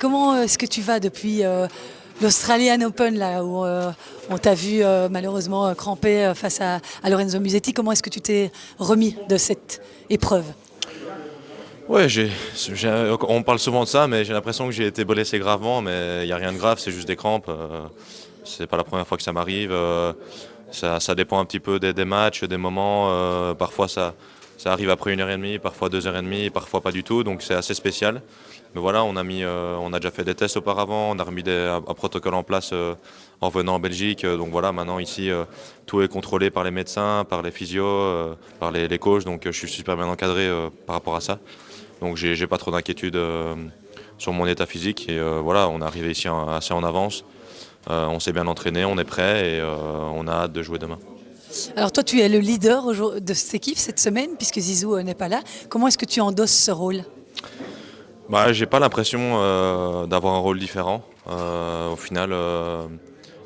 comment est-ce que tu vas depuis l'Australian Open, là où on t'a vu malheureusement crampé face à Lorenzo Musetti? Comment est-ce que tu t'es remis de cette épreuve? Ouais, on parle souvent de ça, mais j'ai l'impression que j'ai été blessé gravement, mais il n'y a rien de grave, c'est juste des crampes. C'est pas la première fois que ça m'arrive. Ça dépend un petit peu des matchs, des moments. Parfois ça arrive après 1h30, parfois 2h30, parfois pas du tout, donc c'est assez spécial. Mais voilà, on a déjà fait des tests auparavant, on a remis un protocole en place en venant en Belgique. Donc voilà, maintenant ici, tout est contrôlé par les médecins, par les physios, par les coachs, donc je suis super bien encadré par rapport à ça. Donc j'ai pas trop d'inquiétude sur mon état physique et voilà, on est arrivé ici assez en avance. On s'est bien entraîné, on est prêt et on a hâte de jouer demain. Alors toi, tu es le leader de cette équipe cette semaine, puisque Zizou n'est pas là. Comment est-ce que tu endosses ce rôle? J'ai pas l'impression d'avoir un rôle différent. Au final,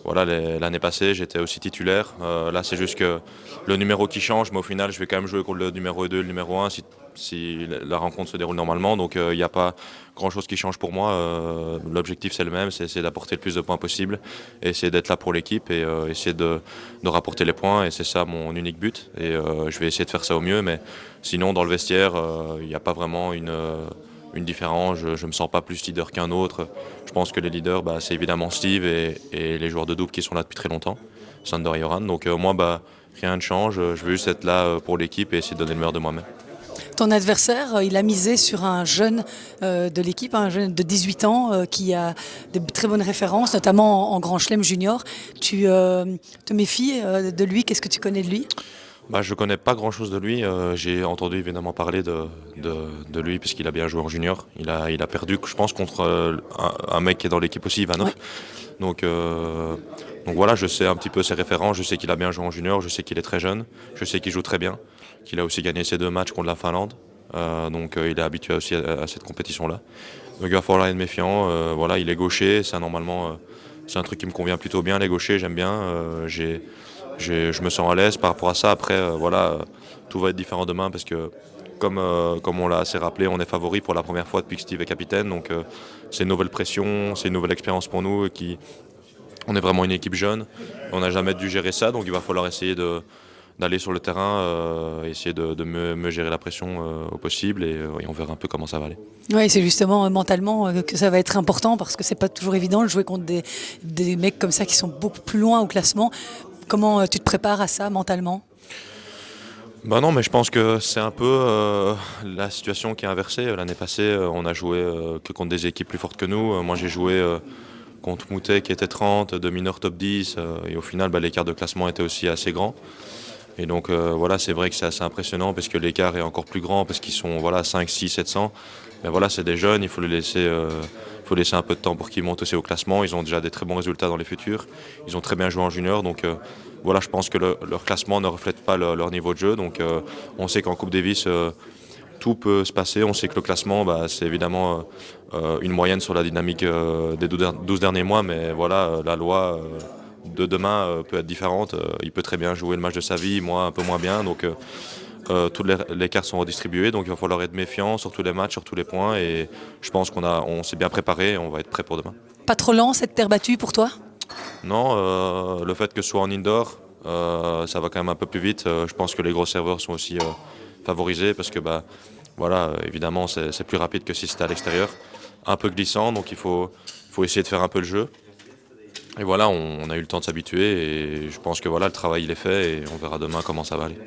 voilà, l'année passée, j'étais aussi titulaire. Là, c'est juste que le numéro qui change, mais au final, je vais quand même jouer contre le numéro 2 et le numéro 1 si la rencontre se déroule normalement. Donc, il n'y a pas grand-chose qui change pour moi. L'objectif, c'est le même, c'est essayer d'apporter le plus de points possible, et essayer d'être là pour l'équipe et essayer de rapporter les points. Et c'est ça mon unique but. Et je vais essayer de faire ça au mieux. Mais sinon, dans le vestiaire, il n'y a pas vraiment une différence. Je ne me sens pas plus leader qu'un autre. Je pense que les leaders, c'est évidemment Steve et les joueurs de double qui sont là depuis très longtemps, Sander et Joran. Donc moi, rien ne change. Je veux juste être là pour l'équipe et essayer de donner le meilleur de moi-même. Ton adversaire, il a misé sur un jeune de l'équipe, un jeune de 18 ans qui a de très bonnes références, notamment en Grand Chelem junior. Tu te méfies de lui? Qu'est-ce que tu connais de lui? Je ne connais pas grand-chose de lui. J'ai entendu évidemment parler de lui puisqu'il a bien joué en junior. Il a perdu, je pense, contre un mec qui est dans l'équipe aussi, Ivanov. Ouais. Donc voilà, je sais un petit peu ses références. Je sais qu'il a bien joué en junior. Je sais qu'il est très jeune. Je sais qu'il joue très bien. Qu'il a aussi gagné ses 2 matchs contre la Finlande. Il est habitué aussi à cette compétition-là. Donc il va falloir être méfiant. Voilà, il est gaucher. Ça, normalement, c'est un truc qui me convient plutôt bien. Les gauchers, j'aime bien. Je me sens à l'aise par rapport à ça. Après, tout va être différent demain parce que, comme on l'a assez rappelé, on est favori pour la première fois depuis que Steve est capitaine. Donc, c'est une nouvelle pression, c'est une nouvelle expérience pour nous. On est vraiment une équipe jeune. On n'a jamais dû gérer ça. Donc, il va falloir essayer d'aller sur le terrain, essayer de mieux gérer la pression au possible. Et on verra un peu comment ça va aller. Oui, c'est justement mentalement que ça va être important parce que c'est pas toujours évident de jouer contre des mecs comme ça qui sont beaucoup plus loin au classement. Comment tu te prépares à ça mentalement? Non, mais je pense que c'est un peu la situation qui est inversée. L'année passée, on a joué que contre des équipes plus fortes que nous. Moi, j'ai joué contre Moutet qui était 30, de mineur top 10. Et au final, l'écart de classement était aussi assez grand. Et donc, voilà, c'est vrai que c'est assez impressionnant parce que l'écart est encore plus grand parce qu'ils sont 5, 6, 700. Mais voilà, c'est des jeunes, il faut laisser un peu de temps pour qu'ils montent aussi au classement. Ils ont déjà des très bons résultats dans les futurs. Ils ont très bien joué en junior. Donc, voilà, je pense que leur classement ne reflète pas leur niveau de jeu. Donc, on sait qu'en Coupe Davis, tout peut se passer. On sait que le classement, c'est évidemment une moyenne sur la dynamique des 12 derniers mois. Mais voilà, la loi de demain peut être différente. Il peut très bien jouer le match de sa vie, moi un peu moins bien. Donc, tous les cartes sont redistribuées. Donc, il va falloir être méfiant sur tous les matchs, sur tous les points. Et je pense on s'est bien préparé et on va être prêt pour demain. Pas trop lent cette terre battue pour toi? Non, le fait que ce soit en indoor, ça va quand même un peu plus vite. Je pense que les gros serveurs sont aussi favorisés parce que évidemment c'est plus rapide que si c'était à l'extérieur. Un peu glissant, donc il faut essayer de faire un peu le jeu. Et voilà, on a eu le temps de s'habituer et je pense que le travail il est fait et on verra demain comment ça va aller.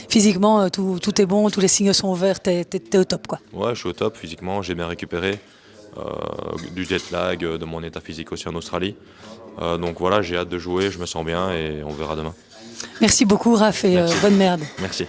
Physiquement, tout est bon, tous les signes sont ouverts, t'es au top quoi. Ouais, je suis au top physiquement, j'ai bien récupéré du jet lag, de mon état physique aussi en Australie. Donc voilà, j'ai hâte de jouer, je me sens bien et on verra demain. Merci beaucoup Raph et bonne merde. Merci.